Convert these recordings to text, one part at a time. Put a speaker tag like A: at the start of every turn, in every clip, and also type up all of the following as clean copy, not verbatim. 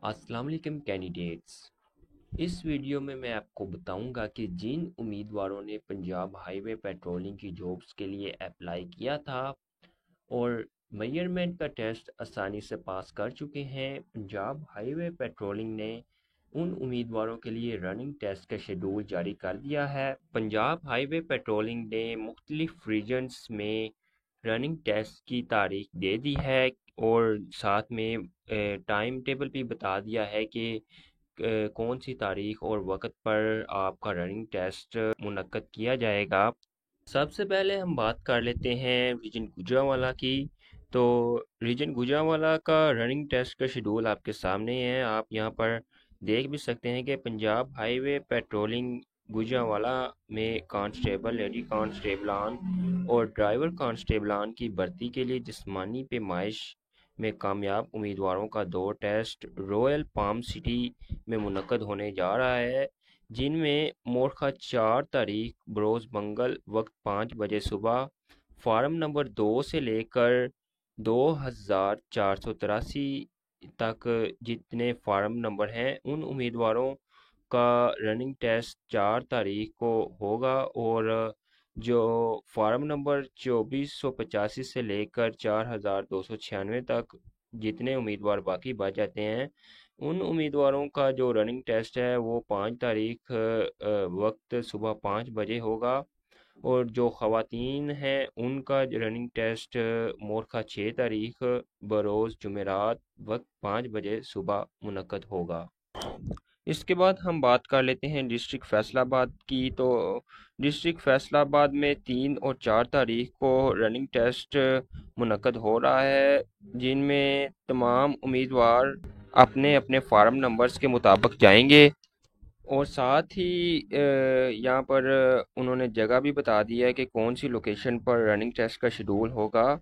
A: السلام علیکم کینڈیڈیٹس۔ اس ویڈیو میں آپ کو بتاؤں گا کہ جن امیدواروں نے پنجاب ہائی وے پیٹرولنگ کی جابس کے لیے اپلائی کیا تھا اور میئرمنٹ کا ٹیسٹ آسانی سے پاس کر چکے ہیں، پنجاب ہائی وے پیٹرولنگ نے ان امیدواروں کے لیے رننگ ٹیسٹ کا شیڈول جاری کر دیا ہے۔ پنجاب ہائی وے پیٹرولنگ نے مختلف ریجنز میں رننگ ٹیسٹ کی تاریخ دے دی ہے اور ساتھ میں ٹائم ٹیبل بھی بتا دیا ہے کہ کون سی تاریخ اور وقت پر آپ کا رننگ ٹیسٹ منعقد کیا جائے گا۔ سب سے پہلے ہم بات کر لیتے ہیں ریجن گوجرانوالہ کی۔ تو ریجن گوجرانوالہ کا رننگ ٹیسٹ کا شیڈول آپ کے سامنے ہے، آپ یہاں پر دیکھ بھی سکتے ہیں کہ پنجاب ہائی وے پیٹرولنگ گوجرانوالہ میں کانسٹیبل، لیڈی کانسٹیبلان اور ڈرائیور کانسٹیبلان کی بھرتی کے لیے جسمانی پیمائش میں کامیاب امیدواروں کا 2 ٹیسٹ رویل پام سٹی میں منعقد ہونے جا رہا ہے، جن میں مورخہ 4 تاریخ بروز منگل وقت 5 بجے صبح فارم نمبر 2 سے لے کر 2483 تک جتنے فارم نمبر ہیں ان امیدواروں کا رننگ ٹیسٹ 4 تاریخ کو ہوگا، اور جو فارم نمبر 2485 سے لے کر 4296 تک جتنے امیدوار باقی بچ جاتے ہیں ان امیدواروں کا جو رننگ ٹیسٹ ہے وہ 5 تاریخ وقت صبح 5 بجے ہوگا، اور جو خواتین ہیں ان کا رننگ ٹیسٹ مورخہ 6 تاریخ بروز جمعرات وقت 5 بجے صبح منعقد ہوگا۔ اس کے بعد ہم بات کر لیتے ہیں ڈسٹرکٹ فیصل آباد کی۔ تو ڈسٹرکٹ فیصل آباد میں 3 اور 4 تاریخ کو رننگ ٹیسٹ منعقد ہو رہا ہے، جن میں تمام امیدوار اپنے اپنے فارم نمبرز کے مطابق جائیں گے، اور ساتھ ہی یہاں پر انہوں نے جگہ بھی بتا دی ہے کہ کون سی لوکیشن پر رننگ ٹیسٹ کا شیڈول ہوگا۔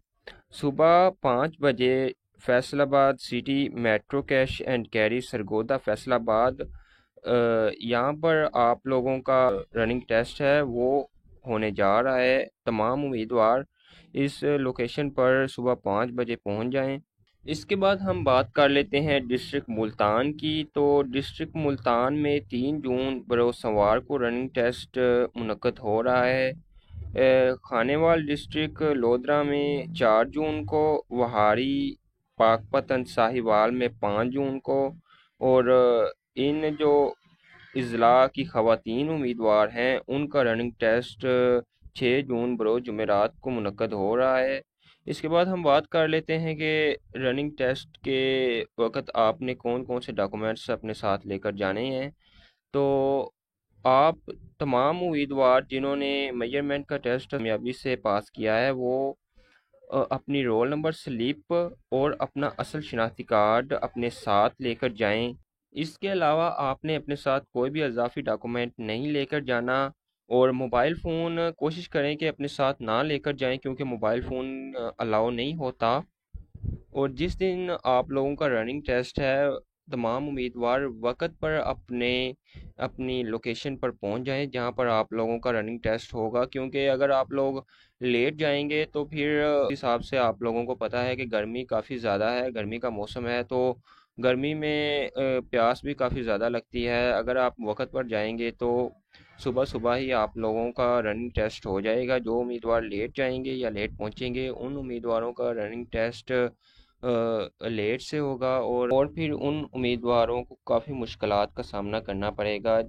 A: صبح 5 بجے فیصل آباد city metro cash and carry Sargodha Faisal آباد، یہاں پر آپ لوگوں کا رننگ ٹیسٹ ہے وہ ہونے جا رہا ہے۔ تمام امیدوار اس لوکیشن پر صبح 5 بجے پہنچ جائیں۔ اس کے بعد ہم بات کر لیتے ہیں ڈسٹرکٹ ملتان کی۔ تو ڈسٹرکٹ ملتان میں 3 جون بروز سوار کو رننگ ٹیسٹ منعقد ہو رہا ہے۔ خانیوال ڈسٹرکٹ لودھرا میں 4 جون کو، وہاری پاک پتن ساہیوال میں 5 جون کو، اور ان جو اضلاع کی خواتین امیدوار ہیں ان کا رننگ ٹیسٹ 6 جون بروز جمعرات کو منعقد ہو رہا ہے۔ اس کے بعد ہم بات کر لیتے ہیں کہ رننگ ٹیسٹ کے وقت آپ نے کون کون سے ڈاکومنٹس اپنے ساتھ لے کر جانے ہیں۔ تو آپ تمام امیدوار جنہوں نے میجرمنٹ کا ٹیسٹ کامیابی سے پاس کیا ہے وہ اپنی رول نمبر سلپ اور اپنا اصل شناختی کارڈ اپنے ساتھ لے کر جائیں۔ اس کے علاوہ آپ نے اپنے ساتھ کوئی بھی اضافی ڈاکومنٹ نہیں لے کر جانا، اور موبائل فون کوشش کریں کہ اپنے ساتھ نہ لے کر جائیں کیونکہ موبائل فون الاؤ نہیں ہوتا۔ اور جس دن آپ لوگوں کا رننگ ٹیسٹ ہے تمام امیدوار وقت پر اپنی لوکیشن پر پہنچ جائیں جہاں پر آپ لوگوں کا رننگ ٹیسٹ ہوگا، کیونکہ اگر آپ لوگ لیٹ جائیں گے تو پھر اس حساب سے آپ لوگوں کو پتہ ہے کہ گرمی کافی زیادہ ہے، گرمی کا موسم ہے، تو گرمی میں پیاس بھی کافی زیادہ لگتی ہے۔ اگر آپ وقت پر جائیں گے تو صبح صبح ہی آپ لوگوں کا رننگ ٹیسٹ ہو جائے گا۔ جو امیدوار لیٹ جائیں گے یا لیٹ پہنچیں گے ان امیدواروں کا رننگ ٹیسٹ لیٹ سے ہوگا، اور پھر ان امیدواروں کو کافی مشکلات کا سامنا کرنا پڑے گا،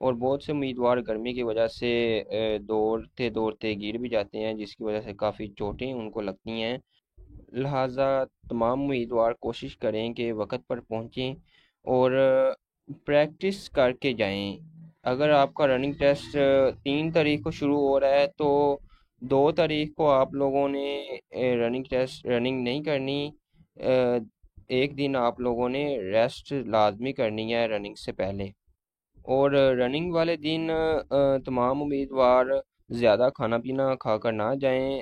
A: اور بہت سے امیدوار گرمی کی وجہ سے دوڑتے گر بھی جاتے ہیں، جس کی وجہ سے کافی چوٹیں ان کو لگتی ہیں۔ لہٰذا تمام امیدوار کوشش کریں کہ وقت پر پہنچیں اور پریکٹس کر کے جائیں۔ اگر آپ کا رننگ ٹیسٹ 3 تاریخ کو شروع ہو رہا ہے تو 2 تاریخ کو آپ لوگوں نے رننگ نہیں کرنی، ایک دن آپ لوگوں نے ریسٹ لازمی کرنی ہے رننگ سے پہلے۔ اور رننگ والے دن تمام امیدوار زیادہ کھانا پینا کھا کر نہ جائیں،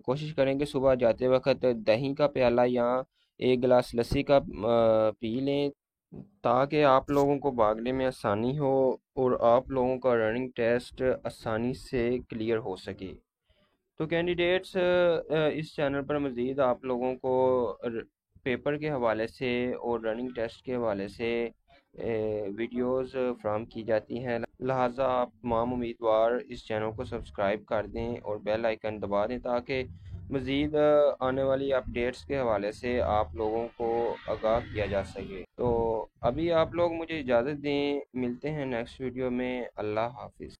A: کوشش کریں کہ صبح جاتے وقت دہی کا پیالہ یا 1 گلاس لسی کا پی لیں تاکہ آپ لوگوں کو بھاگنے میں آسانی ہو اور آپ لوگوں کا رننگ ٹیسٹ آسانی سے کلیئر ہو سکے۔ تو کینڈیڈیٹس اس چینل پر مزید آپ لوگوں کو پیپر کے حوالے سے اور رننگ ٹیسٹ کے حوالے سے ویڈیوز فراہم کی جاتی ہیں، لہٰذا آپ تمام امیدوار اس چینل کو سبسکرائب کر دیں اور بیل آئیکن دبا دیں تاکہ مزید آنے والی اپڈیٹس کے حوالے سے آپ لوگوں کو آگاہ کیا جا سکے۔ تو ابھی آپ لوگ مجھے اجازت دیں، ملتے ہیں نیکسٹ ویڈیو میں۔ اللہ حافظ۔